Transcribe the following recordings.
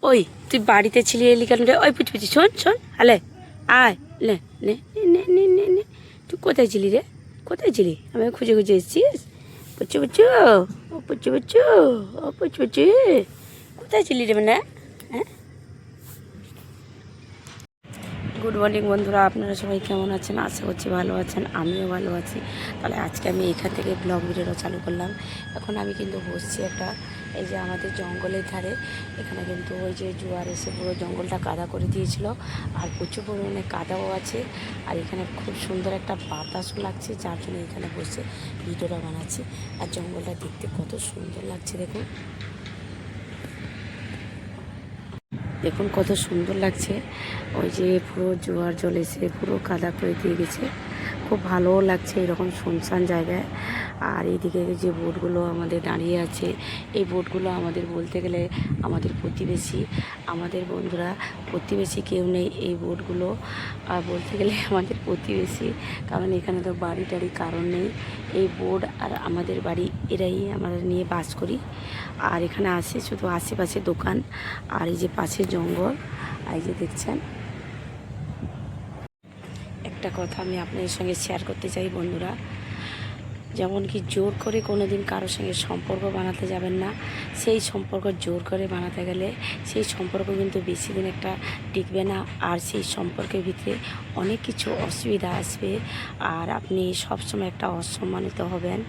ওই তুই বাড়িতে ছিলি এলি কেন রে? ওই পুচপুচি শোন শোন, হ্যালে আয়, নে নে নে নে নে নে তুই কোথায় ছিলি রে? কোথায় ছিলি? আমি খুঁজে খুঁজে এসেছিস? পুচু পুচু, ও পুচু পুচু, ও পুচু পুচু, কোথায় ছিলি রে মানে? হ্যাঁ, গুড মর্নিং বন্ধুরা, আপনারা সবাই কেমন আছেন? আশা করছি ভালো আছেন, আমিও ভালো আছি। তাহলে আজকে আমি এখান থেকে ব্লগ ভিডিওটা চালু করলাম। এখন আমি কিন্তু বসছি একটা, এই যে আমাদের জঙ্গলের ধারে, এখানে কিন্তু ওই যে জোয়ার এসে পুরো জঙ্গলটা কাদা করে দিয়েছিল, আর প্রচুর পরিমাণে কাদাও আছে। আর এখানে খুব সুন্দর একটা বাতাসও লাগছে, যার জন্য এখানে বসে ভিডিওটা বানাচ্ছি। আর জঙ্গলটা দেখতে কত সুন্দর লাগছে, দেখুন দেখুন কত সুন্দর লাগছে। ওই যে পুরো জোয়ার জল এসে পুরো কাদা করে দিয়ে গেছে, খুব ভালোও লাগছে এরকম শুনশান জায়গায়। আর এইদিকে যে বোটগুলো আমাদের দাঁড়িয়ে আছে, এই বোটগুলো আমাদের বলতে গেলে আমাদের প্রতিবেশী, আমাদের বন্ধুরা, প্রতিবেশী কেউ নেই এই বোটগুলো। আর বলতে গেলে আমাদের প্রতিবেশী, কারণ এখানে তো বাড়ি টাড়ি কারণ নেই। এই বোট আর আমাদের বাড়ি এরাই আমরা নিয়ে বাস করি। আর এখানে আসে শুধু আশেপাশে দোকান, আর এই যে পাশে জঙ্গল। আর এই যে দেখছেন, একটা কথা আমি আপনাদের সঙ্গে শেয়ার করতে চাই বন্ধুরা, যেমন কি জোর করে কোনো দিন কারোর সঙ্গে সম্পর্ক বানাতে যাবেন না। সেই সম্পর্ক জোর করে বানাতে গেলে সেই সম্পর্ক কিন্তু বেশি দিন একটা টিকবে না। আর সেই সম্পর্কের ভিতরে অনেক কিছু অসুবিধা আসবে, আর আপনি সবসময় একটা অসম্মানিত হবেন,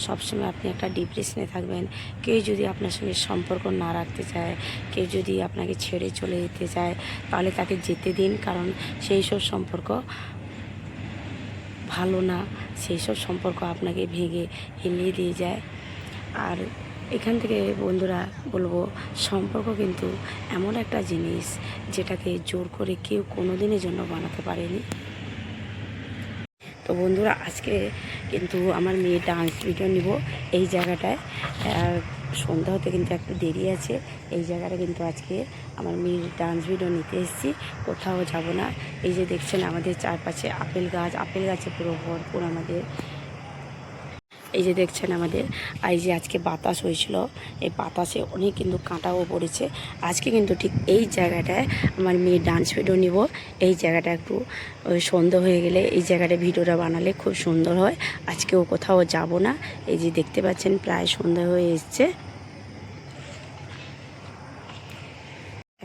সবসময় আপনি একটা ডিপ্রেশনে থাকবেন। কেউ যদি আপনার সঙ্গে সম্পর্ক না রাখতে চায়, কেউ যদি আপনাকে ছেড়ে চলে যেতে চায়, তাহলে তাকে যেতে দিন, কারণ সেই সব সম্পর্ক ভালো না। সেই সব সম্পর্ক আপনাকে ভেঙে হিলিয়ে দিয়ে যায়। আর এখান থেকে বন্ধুরা বলবো, সম্পর্ক কিন্তু এমন একটা জিনিস যেটাকে জোর করে কেউ কোনো দিনের জন্য বানাতে পারেনি। তো বন্ধুরা, আজকে কিন্তু আমার মেয়ের ডান্স ভিডিও নিব এই জায়গাটায়। আর সন্ধ্যা হতে কিন্তু একটু দেরি আছে। এই জায়গাটা কিন্তু আজকে আমার মেয়ের ডান্স ভিডিও নিতে এসেছি, কোথাও যাব না। এই যে দেখছেন আমাদের চারপাশে আপেল গাছ, আপেল গাছে পুরো ভরপুর আমাদের। এই যে দেখছেন আমাদের, এই যে আজকে বাতাস হয়েছিল, এই বাতাসে অনেক কিন্তু কাঁটাও পড়েছে। আজকে কিন্তু ঠিক এই জায়গাটায় আমার মেয়ে ডান্স ভিডিও নিব। এই জায়গাটা একটু সন্ধ্যা হয়ে গেলে এই জায়গাটা ভিডিওটা বানালে খুব সুন্দর হয়। আজকেও কোথাও যাব না। এই যে দেখতে পাচ্ছেন প্রায় সন্ধ্যা হয়ে এসছে।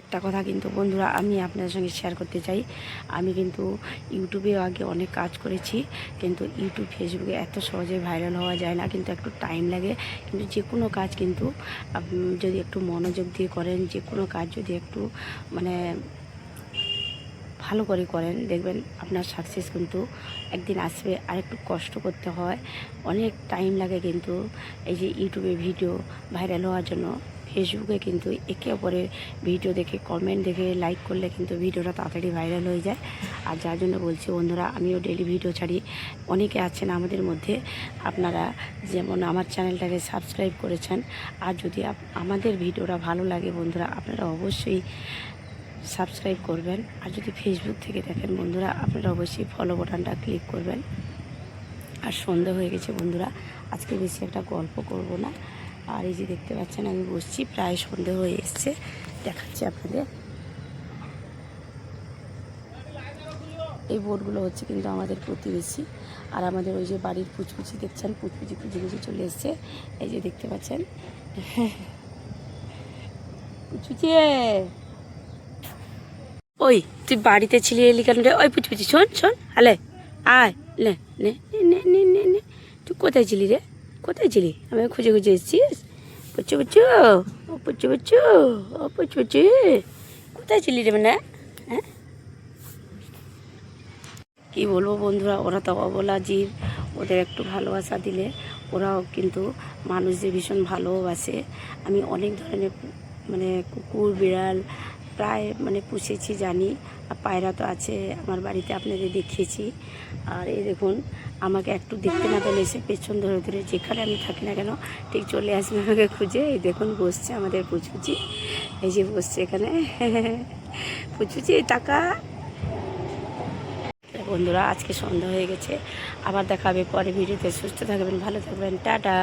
একটা কথা কিন্তু বন্ধুরা আমি আপনাদের সঙ্গে শেয়ার করতে চাই, আমি কিন্তু ইউটিউবে আগে অনেক কাজ করেছি, কিন্তু ইউটিউব ফেসবুকে এত সহজে ভাইরাল হওয়া যায় না, কিন্তু একটু টাইম লাগে। কিন্তু যে কোনো কাজ কিন্তু যদি একটু মনোযোগ দিয়ে করেন, যে কোনো কাজ যদি একটু মানে ভালো করে করেন, দেখবেন আপনার সাকসেস কিন্তু একদিন আসবে। আর একটু কষ্ট করতে হয়, অনেক টাইম লাগে কিন্তু এই যে ইউটিউবে ভিডিও ভাইরাল হওয়ার জন্য। ফেসবুকে কিন্তু একে অপরের ভিডিও দেখে, কমেন্ট দেখে লাইক করলে কিন্তু ভিডিওটা তাড়াতাড়ি ভাইরাল হয়ে যায়। আর যার জন্য বলছি বন্ধুরা, আমিও ডেলি ভিডিও ছাড়ি। অনেকে আছেন আমাদের মধ্যে, আপনারা যেমন আমার চ্যানেলটাকে সাবস্ক্রাইব করেছেন। আর যদি আমাদের ভিডিওটা ভালো লাগে বন্ধুরা, আপনারা অবশ্যই সাবস্ক্রাইব করবেন। আর যদি ফেসবুক থেকে দেখেন বন্ধুরা, আপনারা অবশ্যই ফলো বাটনটা ক্লিক করবেন। আর সন্ধ্যা হয়ে গেছে বন্ধুরা, আজকে বেশি একটা গল্প করব না। আর এই যে দেখতে পাচ্ছেন আমি বসছি, প্রায় সন্ধ্যা হয়ে এসছে, দেখাচ্ছি আপনাদের। এই বোটগুলো হচ্ছে কিন্তু আমাদের প্রতিবেশী। আর আমাদের ওই যে বাড়ির পুচপুচি দেখছেন, পুচপুচি খুঁজে খুঁজে চলে এসছে। এই যে দেখতে পাচ্ছেন পুচপুচি, ওই তুই বাড়িতে ছিলি এলি কেন রে? ওই পুচপুচি শোন শোন, হ্যালে আয়, নে নে নে নে নে নে তুই কোথায় ছিলি রে? কোথায় ছিলি? আমি খুঁজে খুঁজে এসেছিস? পুচু পুচু, ও পুচু পুচু, ও পুচু পুচু, কোথায় ছিলি রে মানে? হ্যাঁ, কী বলবো বন্ধুরা, ওরা তো অবলা জীব, ওদের একটু ভালোবাসা দিলে ওরাও কিন্তু মানুষদের ভীষণ ভালোবাসে। আমি অনেক ধরনের মানে কুকুর, বিড়াল প্রায় মানে পুষেছি জানি। আর পায়রা তো আছে আমার বাড়িতে, আপনাদের দেখিয়েছি। আর এই দেখুন, আমাকে একটু দেখতে না পেলে এসে পেছন ধরে ধরে যেখানে আমি থাকি না কেন ঠিক চলে আসবে আমাকে খুঁজে। এই দেখুন বসছে আমাদের পুচপুচি, এই যে বসছে এখানে পুচপুচি টাকা। বন্ধুরা, আজকে সন্ধ্যা হয়ে গেছে, আবার দেখা হবে পরে ভিডিওতে। সুস্থ থাকবেন, ভালো থাকবেন, টাটা।